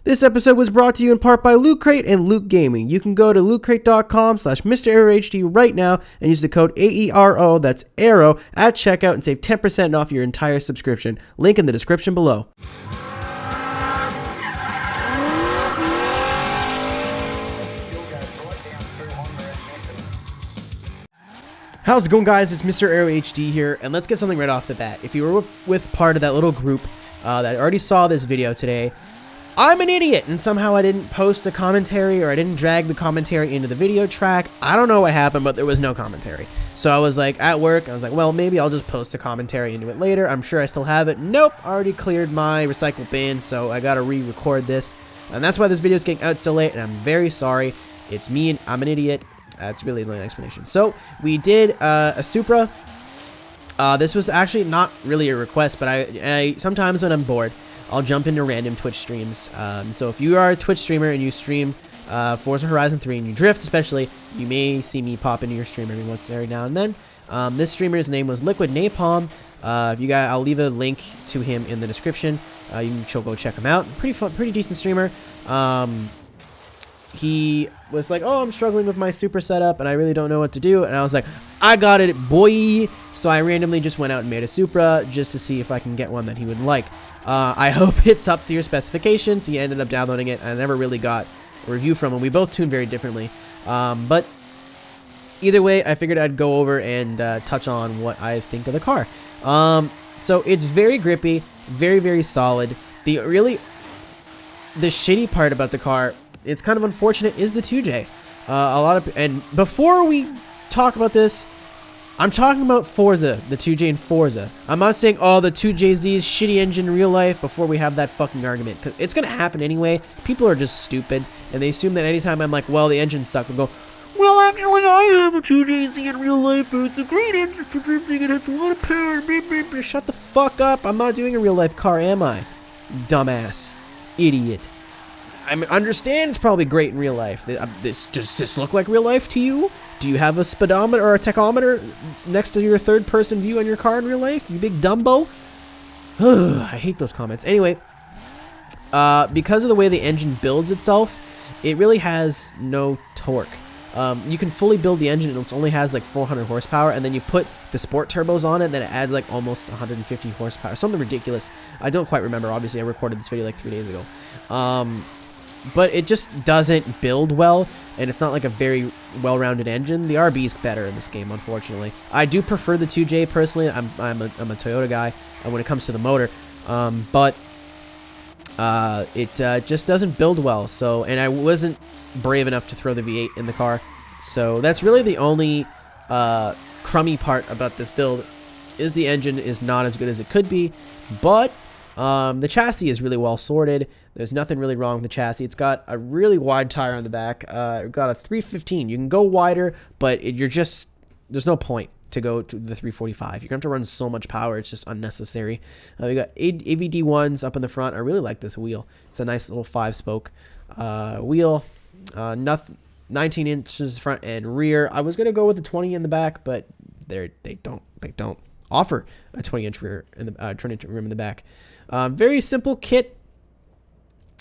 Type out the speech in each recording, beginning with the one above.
This episode was brought to you in part by LOOTCRATE and Loot Gaming. You can go to lootcrate.com/MrAeroHD right now and use the code AERO, that's AERO, at checkout and save 10% off your entire subscription. Link in the description below. How's it going, guys? It's MrAeroHD here, and let's get something right off the bat. If you were with part of that little group that already saw this video today, I'm an idiot, and somehow I didn't post a commentary, or I didn't drag the commentary into the video track. I don't know what happened, but there was no commentary. So I was like, at work, I was like, well, maybe I'll just post a commentary into it later. I'm sure I still have it. Nope, already cleared my recycle bin, so I gotta re-record this. And that's why this video is getting out so late, and I'm very sorry. It's me, and I'm an idiot. That's really the only explanation. So we did a Supra. This was actually not really a request, but I sometimes when I'm bored, I'll jump into random Twitch streams. So if you are a Twitch streamer and you stream Forza Horizon 3 and you drift especially, you may see me pop into your stream every now and then. This streamer's name was LiquidNapalm. If you guys, I'll leave a link to him in the description. You can go check him out. Pretty fun, pretty decent streamer. He was like, oh, I'm struggling with my Supra setup and I really don't know what to do. And I was like, I got it, boy. So I randomly just went out and made a Supra just to see if I can get one that he would like. I hope it's up to your specifications. He ended up downloading it. I never really got a review from him. We both tuned very differently. But either way, I figured I'd go over and touch on what I think of the car. So it's very grippy, very, very solid. The shitty part about the car, it's kind of unfortunate, is the 2J. And before we talk about this, I'm talking about Forza, the 2J in Forza. I'm not saying, oh, the 2JZ's shitty engine in real life before we have that fucking argument. Because it's going to happen anyway. People are just stupid. And they assume that anytime I'm like, well, the engine sucked, they'll go, well, actually, I have a 2JZ in real life, but it's a great engine for drifting. It has a lot of power. Shut the fuck up. I'm not doing a real life car, am I? Dumbass. Idiot. I understand it's probably great in real life. Does this look like real life to you? Do you have a speedometer or a tachometer next to your third-person view on your car in real life? You big Dumbo? I hate those comments. Anyway, because of the way the engine builds itself, it really has no torque. You can fully build the engine, and it only has like 400 horsepower, and then you put the sport turbos on it, and then it adds like almost 150 horsepower. Something ridiculous. I don't quite remember. Obviously, I recorded this video like 3 days ago. But it just doesn't build well, and it's not like a very well-rounded engine. The RB is better in this game, unfortunately. I do prefer the 2J personally. I'm a Toyota guy when it comes to the motor, but it just doesn't build well. So, and I wasn't brave enough to throw the V8 in the car, so that's really the only crummy part about this build. Is the engine is not as good as it could be, but the chassis is really well sorted. There's nothing really wrong with the chassis. It's got a really wide tire on the back. It's got a 315. You can go wider, but there's no point to go to the 345. You're going to have to run so much power. It's just unnecessary. We got AVD ones up in the front. I really like this wheel. It's a nice little 5-spoke wheel. 19 inches front and rear. I was going to go with the 20 in the back, but they don't offer a 20-inch rear in the 20-inch rim in the back. Very simple kit.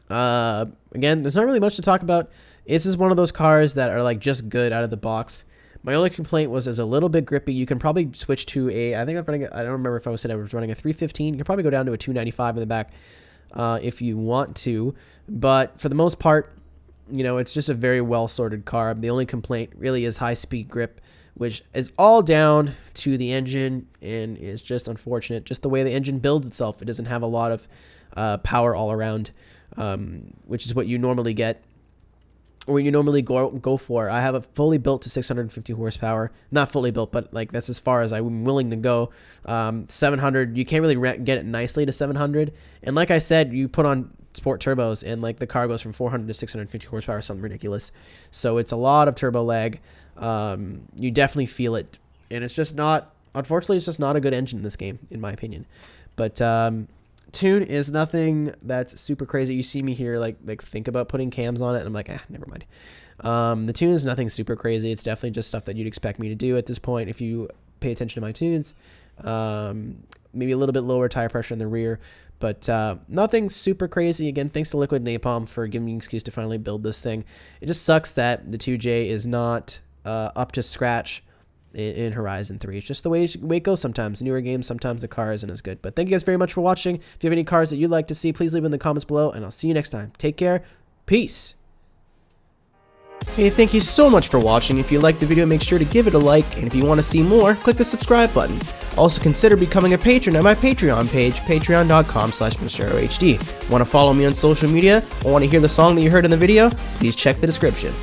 Again, there's not really much to talk about. This is one of those cars that are like just good out of the box. My only complaint was it's a little bit grippy. You can probably switch to I think I'm running. I don't remember if I was running a 315. You can probably go down to a 295 in the back if you want to. But for the most part, you know, it's just a very well sorted car. The only complaint really is high speed grip, which is all down to the engine and is just unfortunate. Just the way the engine builds itself, it doesn't have a lot of power all around, which is what you normally get, or you normally go for. I have a fully built to 650 horsepower. Not fully built, but like that's as far as I'm willing to go. 700, you can't really get it nicely to 700. And like I said, you put on sport turbos and like the car goes from 400 to 650 horsepower, something ridiculous. So it's a lot of turbo lag. You definitely feel it, and it's just not, unfortunately, it's just not a good engine in this game, in my opinion. But tune is nothing that's super crazy. You see me here like think about putting cams on it, and I'm like, never mind. The tune is nothing super crazy. It's definitely just stuff that you'd expect me to do at this point if you pay attention to my tunes. maybe a little bit lower tire pressure in the rear, but nothing super crazy. Again, thanks to LiquidNapalm for giving me an excuse to finally build this thing. It just sucks that the 2J is not up to scratch in Horizon 3. It's just the way it goes sometimes. Newer games, sometimes the car isn't as good. But thank you guys very much for watching. If you have any cars that you'd like to see, please leave them in the comments below, and I'll see you next time. Take care. Peace. Hey, thank you so much for watching. If you liked the video, make sure to give it a like, and if you want to see more, click the subscribe button. Also, consider becoming a patron at my Patreon page, patreon.com/MrAeroHD. Want to follow me on social media, or want to hear the song that you heard in the video? Please check the description.